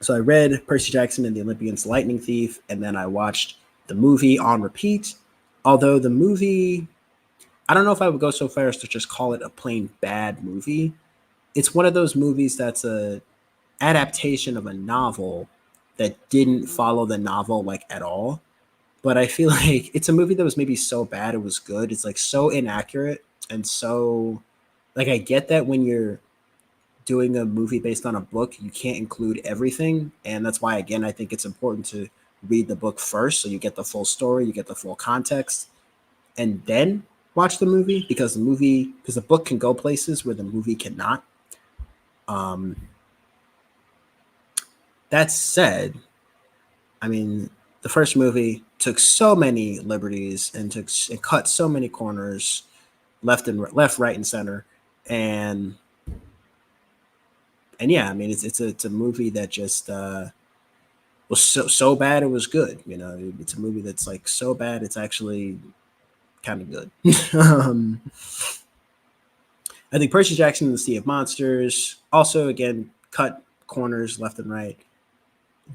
Speaker 2: So I read Percy Jackson and the Olympians, Lightning Thief, and then I watched the movie on repeat. Although the movie, I don't know if I would go so far as to just call it a plain bad movie. It's one of those movies that's a adaptation of a novel that didn't follow the novel like at all. But I feel like it's a movie that was maybe so bad it was good. It's like so inaccurate and so, like, I get that when you're doing a movie based on a book, you can't include everything. And that's why, again, I think it's important to read the book first so you get the full story, you get the full context, and then watch the movie, because the book can go places where the movie cannot. That said, I mean, the first movie took so many liberties and cut so many corners, left, right, and center, and yeah, I mean, it's a movie that just was so bad it was good. You know, it's a movie that's like so bad it's actually kind of good. I think Percy Jackson and the Sea of Monsters also, again, cut corners left and right.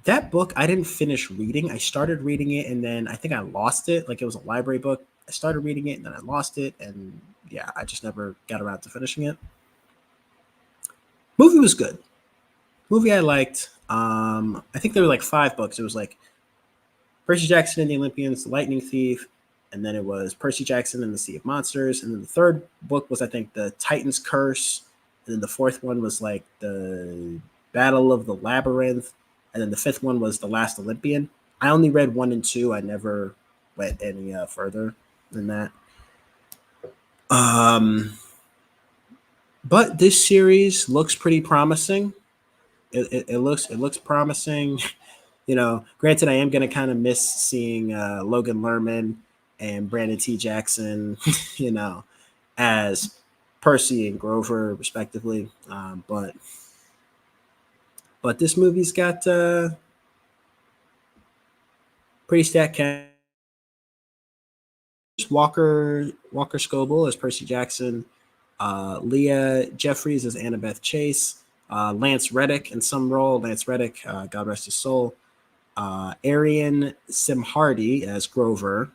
Speaker 2: That book I didn't finish reading. I started reading it and then I think I lost it. Like, it was a library book. I started reading it and then I lost it, and yeah, I just never got around to finishing it. Movie was good. Movie I liked. I think there were like 5 books. It was like Percy Jackson and the Olympians, The Lightning Thief, and then it was Percy Jackson and the Sea of Monsters, and then the third book was, I think, The Titan's Curse, and then the fourth one was like The Battle of the Labyrinth, and then the 5th one was The Last Olympian. I only read 1 and 2. I never went any further than that. But this series looks pretty promising. It looks promising. You know, granted, I am going to kind of miss seeing Logan Lerman and Brandon T. Jackson, you know, as Percy and Grover, respectively. But this movie's got pretty stacked cast. Walker Scoble as Percy Jackson, Leah Jeffries as Annabeth Chase, Lance Reddick in some role. Lance Reddick, God rest his soul. Arian Simhardy as Grover,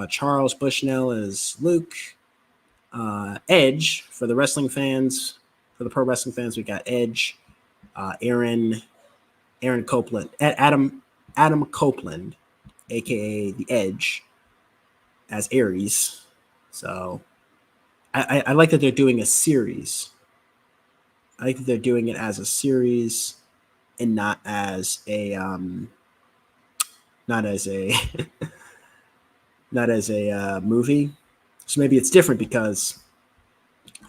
Speaker 2: Charles Bushnell as Luke, Edge for the wrestling fans. For the pro wrestling fans, we got Edge, Aaron Copeland, Adam Copeland, aka the Edge, as Ares. So I like that they're doing a series. I like that they're doing it as a series and not as a movie. So maybe it's different because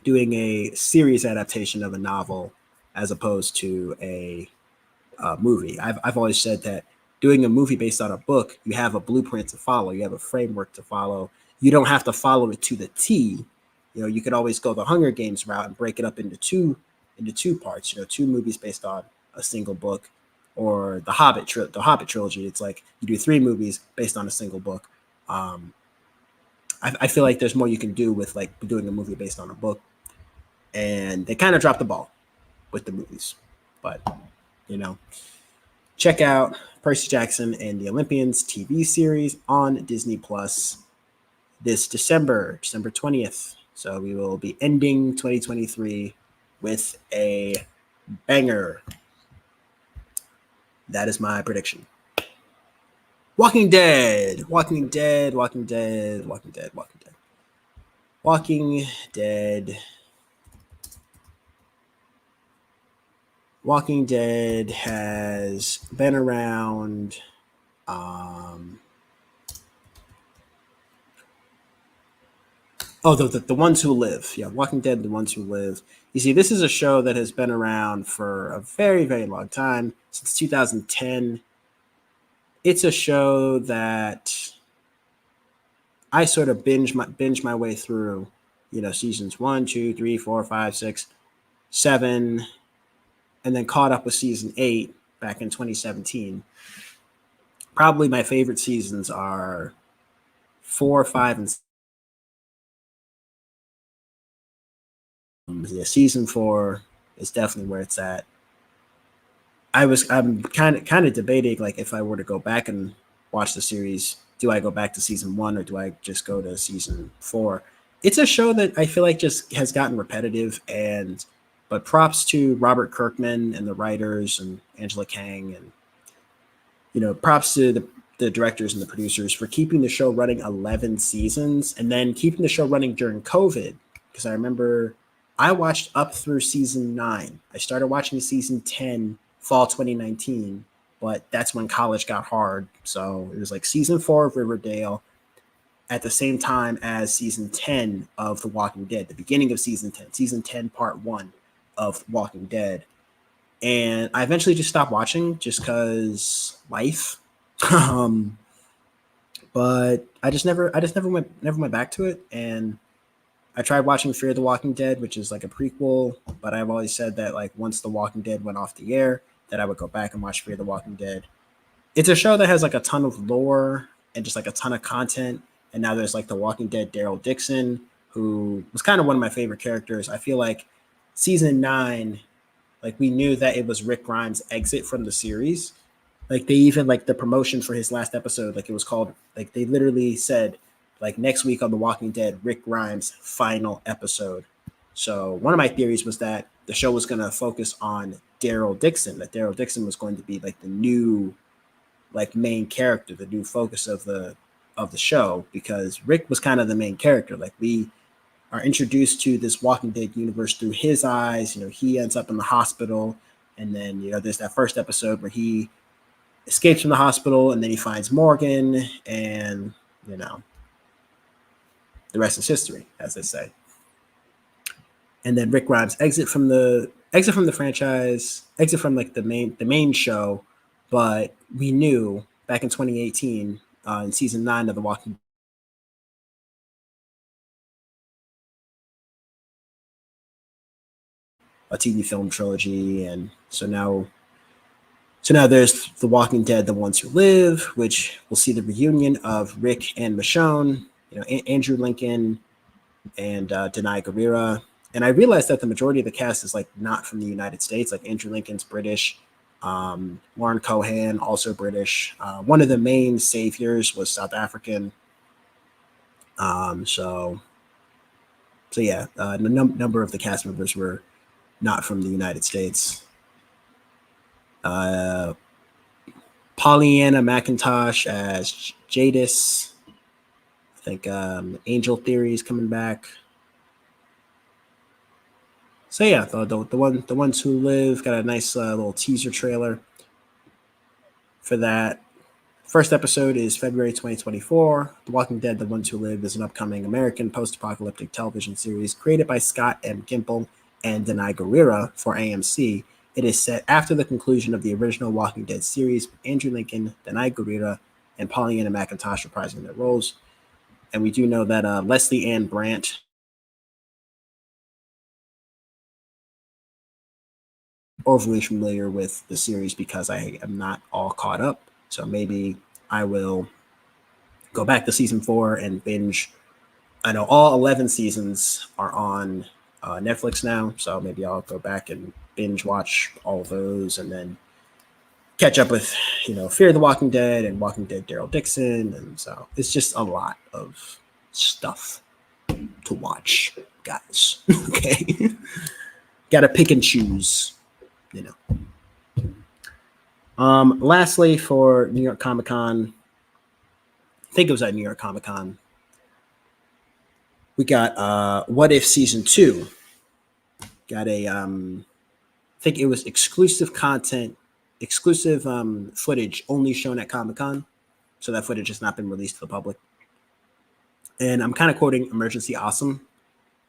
Speaker 2: doing a series adaptation of a novel as opposed to a movie. I've always said that doing a movie based on a book, you have a blueprint to follow. You have a framework to follow. You don't have to follow it to the T. You know, you could always go the Hunger Games route and break it up into two parts. You know, 2 movies based on a single book, or the Hobbit trilogy. It's like you do 3 movies based on a single book. I feel like there's more you can do with like doing a movie based on a book. and they kind of dropped the ball with the movies. But check out Percy Jackson and the Olympians TV series on Disney Plus this December 20th. So we will be ending 2023 with a banger. That is my prediction. Walking Dead. Walking Dead has been around. The Ones Who Live. Yeah, Walking Dead, The Ones Who Live. You see, this is a show that has been around for a very, very long time, since 2010. It's a show that I sort of binge my way through, seasons 1, 2, 3, 4, 5, 6, 7, and then caught up with season 8 back in 2017. Probably my favorite seasons are 4, 5, and season 4 is definitely where it's at. I'm kind of debating, like, if I were to go back and watch the series, do I go back to season 1 or do I just go to season 4? It's a show that I feel like just has gotten repetitive, but props to Robert Kirkman and the writers and Angela Kang, and props to the directors and the producers for keeping the show running 11 seasons and then keeping the show running during COVID. Because I remember I watched up through season 9. I started watching season 10 fall 2019, but that's when college got hard. So it was like season 4 of Riverdale at the same time as season 10 of The Walking Dead, the beginning of season 10 part 1 of Walking Dead. And I eventually just stopped watching just because life. But I just never went back to it. And I tried watching Fear the Walking Dead, which is like a prequel, but I've always said that, like, once The Walking Dead went off the air, that I would go back and watch Fear the Walking Dead. It's a show that has like a ton of lore and just like a ton of content. And now there's like The Walking Dead Daryl Dixon, who was kind of one of my favorite characters. I feel like season 9, like, we knew that it was Rick Grimes' exit from the series. Like, they even, like, the promotion for his last episode, like, it was called, like, they literally said, like, next week on The Walking Dead, Rick Grimes' final episode. So one of my theories was that the show was going to focus on Daryl Dixon, that Daryl Dixon was going to be like the new, like, main character, the new focus of the show, because Rick was kind of the main character. Like, we are introduced to this Walking Dead universe through his eyes. He ends up in the hospital, and then there's that first episode where he escapes from the hospital, and then he finds Morgan, and the rest is history, as they say. And then Rick Grimes exit from the franchise, exit from like the main show, but we knew back in 2018 in season 9 of The Walking a TV film trilogy, and so now there's The Walking Dead: The Ones Who Live, which will see the reunion of Rick and Michonne, Andrew Lincoln and Denai Guerrera. And I realized that the majority of the cast is like not from the United States. Like, Andrew Lincoln's British, Lauren Cohan also British. One of the main saviors was South African. So yeah, a number of the cast members were not from the United States. Pollyanna McIntosh as Jadis. I think Angel Theory is coming back. So yeah, the Ones Who Live got a nice little teaser trailer for that. First episode is February 2024. The Walking Dead: The Ones Who Live is an upcoming American post-apocalyptic television series created by Scott M. Gimple and Denai Guerrera for AMC. It is set after the conclusion of the original Walking Dead series, with Andrew Lincoln, Denai Guerrera, and Pollyanna McIntosh reprising their roles. And we do know that Leslie Ann Brandt overly familiar with the series because I am not all caught up. So maybe I will go back to season 4 and binge. I know all 11 seasons are on Netflix now, so maybe I'll go back and binge watch all those, and then catch up with Fear the Walking Dead and Walking Dead Daryl Dixon, and so it's just a lot of stuff to watch, guys. Okay, gotta pick and choose, you know. Lastly, for New York Comic Con, I think it was at New York Comic Con, we got What If Season 2. Got a I think it was exclusive content, exclusive footage only shown at Comic Con, so that footage has not been released to the public. And I'm kind of quoting Emergency Awesome,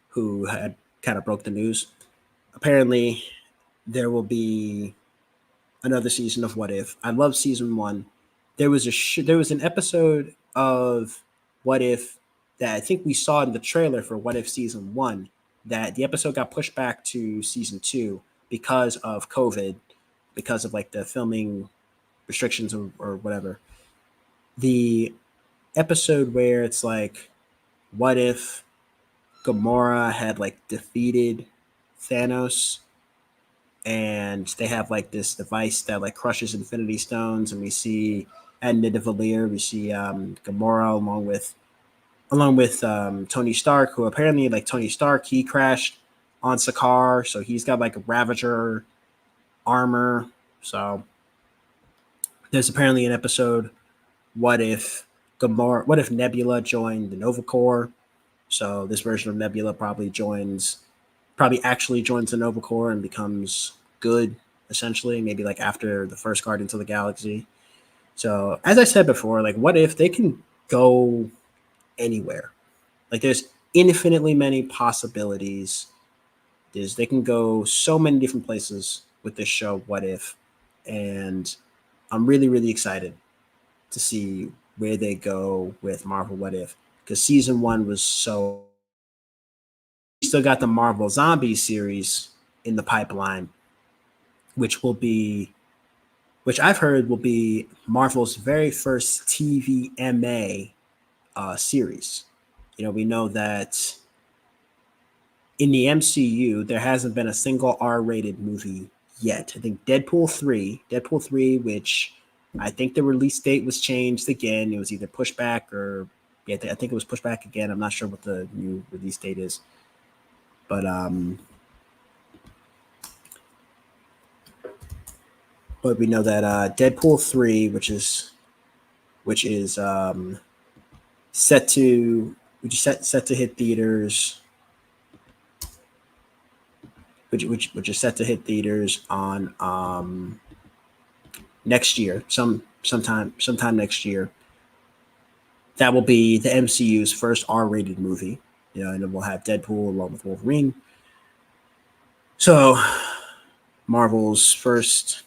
Speaker 2: who had kind of broke the news. Apparently, there will be another season of What If. I love season 1. There was there was an episode of What If that I think we saw in the trailer for What If season 1, that the episode got pushed back to season 2 because of COVID, because of like the filming restrictions or whatever. The episode where it's like, what if Gamora had like defeated Thanos, and they have like this device that like crushes Infinity Stones, and we see at Nidavellir, we see Gamora along with Tony Stark, who apparently, like, Tony Stark, he crashed on Sakaar, so he's got like a Ravager armor. So there's apparently an episode, what if Nebula joined the Nova Corps? So this version of Nebula probably actually joins the Nova Corps and becomes good, essentially, maybe like after the first Guardians of the Galaxy. So as I said before, like, what if they can go anywhere? Like, there's infinitely many possibilities. They can go so many different places with this show, What If, and I'm really, really excited to see where they go with Marvel What If, because season 1 was so. We still got the Marvel Zombie series in the pipeline, which I've heard will be Marvel's very first TVMA series. We know that in the MCU, there hasn't been a single R-rated movie yet. I think Deadpool 3, which I think the release date was changed again. It was either pushed back or, I think it was pushed back again. I'm not sure what the new release date is. But we know that Deadpool 3, which is set to hit theaters, which is set to hit theaters on next year, sometime next year. That will be the MCU's first R-rated movie, and then we'll have Deadpool along with Wolverine. So Marvel's first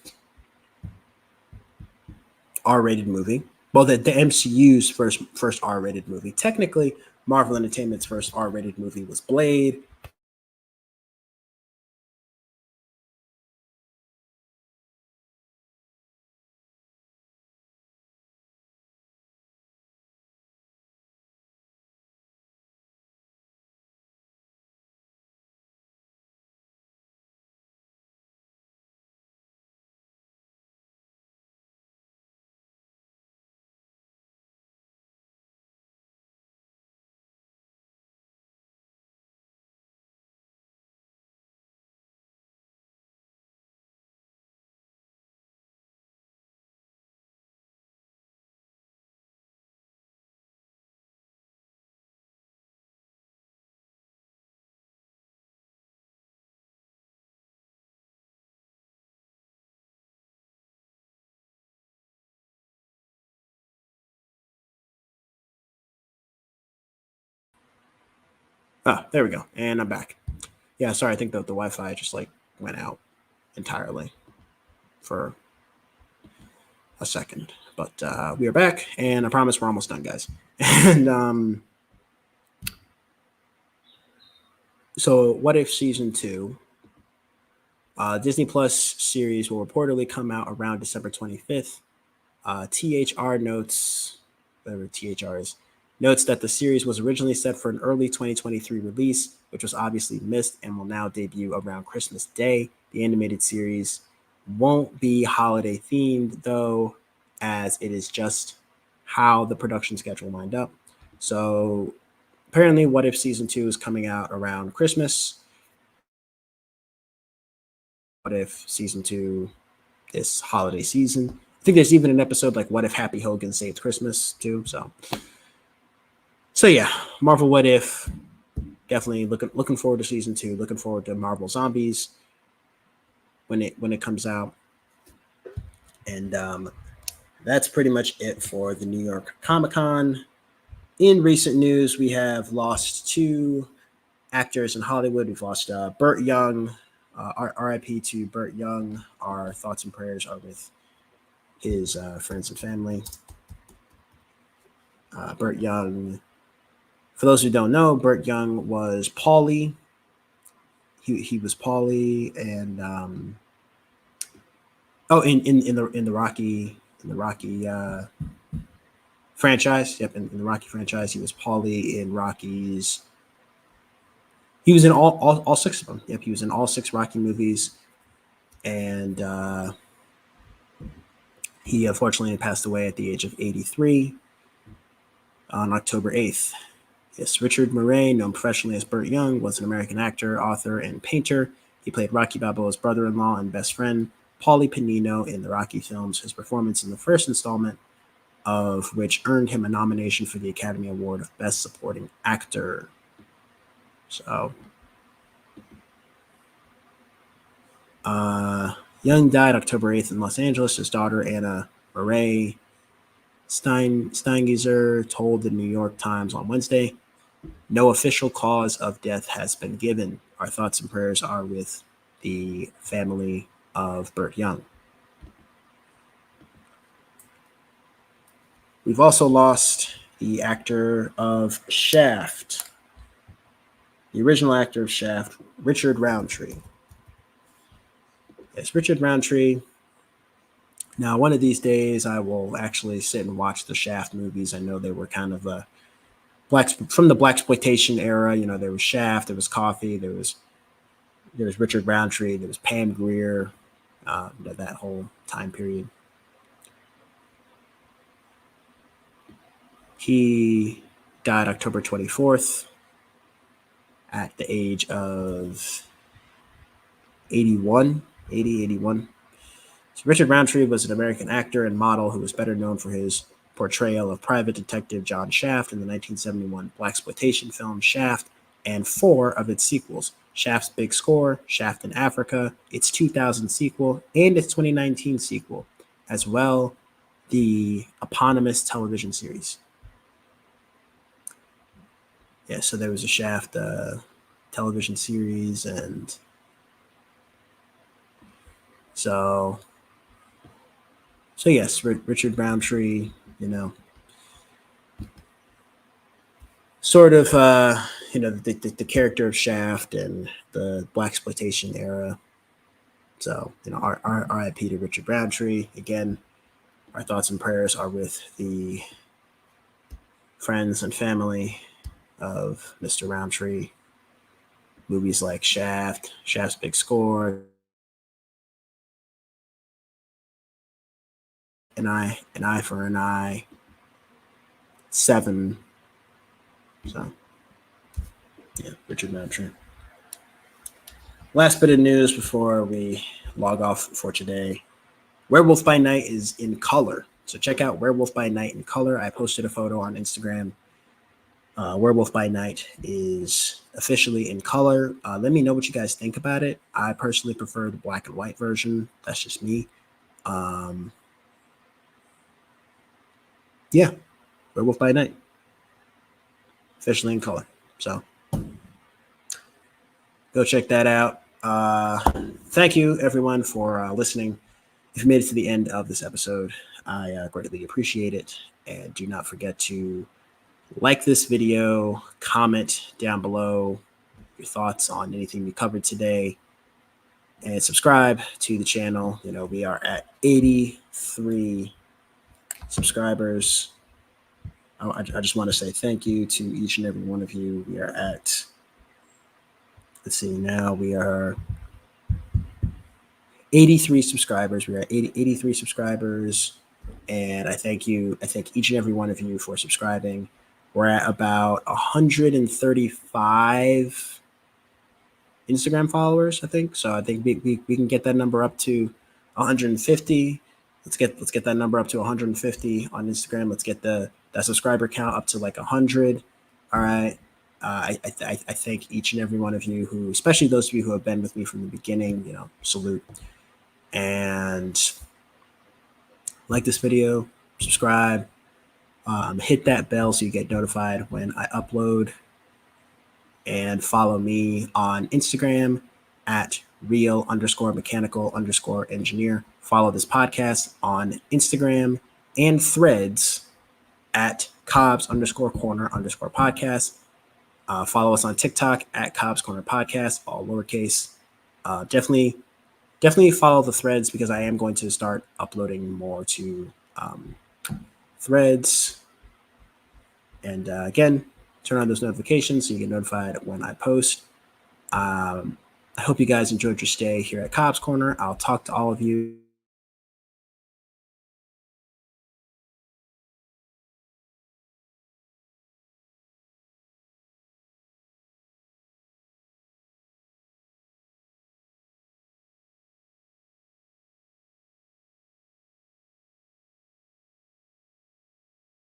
Speaker 2: R-rated movie. Well, the MCU's first R-rated movie. Technically, Marvel Entertainment's first R-rated movie was Blade. Ah, there we go. And I'm back. Yeah, sorry, I think that the Wi-Fi just like went out entirely for a second. But we are back, and I promise we're almost done, guys. And so What If Season 2, Disney Plus series will reportedly come out around December 25th. THR notes, whatever THR is, notes that the series was originally set for an early 2023 release, which was obviously missed and will now debut around Christmas Day. The animated series won't be holiday themed, though, as it is just how the production schedule lined up. So apparently, What If Season 2 is coming out around Christmas. What If Season 2 this holiday season. I think there's even an episode like What If Happy Hogan Saved Christmas too. So yeah, Marvel What If. Definitely looking forward to season 2. Looking forward to Marvel Zombies when it comes out. And that's pretty much it for the New York Comic-Con. In recent news, we have lost 2 actors in Hollywood. We've lost Burt Young. RIP to Burt Young. Our thoughts and prayers are with his friends and family. Burt Young. For those who don't know, Burt Young was Paulie. He was Paulie, and in the Rocky franchise. Yep, in the Rocky franchise, he was Paulie in Rocky's. He was in all 6 of them. Yep, he was in all 6 Rocky movies, and he unfortunately passed away at the age of 83 on October 8th. Yes, Richard Murray, known professionally as Burt Young, was an American actor, author, and painter. He played Rocky Balboa's brother-in-law and best friend, Paulie Panino, in the Rocky films. His performance in the first installment of which earned him a nomination for the Academy Award of Best Supporting Actor. So, Young died October 8th in Los Angeles. His daughter, Anna Murray Steingizer, told the New York Times on Wednesday, "No official cause of death has been given. Our thoughts and prayers are with the family of Burt Young." We've also lost the actor of Shaft, the original actor of Shaft, Richard Roundtree. Yes, Richard Roundtree. Now, one of these days, I will actually sit and watch the Shaft movies. I know they were kind of from the blaxploitation era. You know, there was Shaft, there was Coffee, there was Richard Roundtree, there was Pam Grier, that whole time period. He died October 24th at the age of 81. So Richard Roundtree was an American actor and model who was better known for his portrayal of private detective John Shaft in the 1971 blaxploitation film Shaft and 4 of its sequels: Shaft's Big Score, Shaft in Africa, its 2000 sequel, and its 2019 sequel, as well the eponymous television series. Yeah, so there was a Shaft television series, and so yes, Richard Roundtree, sort of, the character of Shaft and the blaxploitation era. So, RIP to Richard Roundtree. Again, our thoughts and prayers are with the friends and family of Mr. Roundtree. Movies like Shaft, Shaft's Big Score, An Eye for an Eye, 7. So, yeah, Richard Roundtree. Last bit of news before we log off for today. Werewolf by Night is in color. So check out Werewolf by Night in color. I posted a photo on Instagram. Werewolf by Night is officially in color. Let me know what you guys think about it. I personally prefer the black and white version. That's just me. Yeah, Werewolf by Night. Officially in color. So go check that out. Thank you, everyone, for listening. If you made it to the end of this episode, I greatly appreciate it. And do not forget to like this video, comment down below your thoughts on anything we covered today, and subscribe to the channel. We are at 83 subscribers. I just want to say thank you to each and every one of you. We are at, let's see, now we are 83 subscribers. We're at 83 subscribers. And I thank you. I thank each and every one of you for subscribing. We're at about 135 Instagram followers, I think. So I think we can get that number up to 150. Let's get that number up to 150 on Instagram. Let's get that subscriber count up to like 100. All right. I thank each and every one of you who, especially those of you who have been with me from the beginning. You know, salute. And like this video, subscribe, hit that bell so you get notified when I upload, and follow me on Instagram at real_mechanical_engineer. Follow this podcast on Instagram and Threads at Cobbs_corner_podcast. Follow us on TikTok at Cobbs Corner Podcast, all lowercase. Definitely follow the Threads because I am going to start uploading more to Threads. And again, turn on those notifications so you get notified when I post. I hope you guys enjoyed your stay here at Cobbs Corner. I'll talk to all of you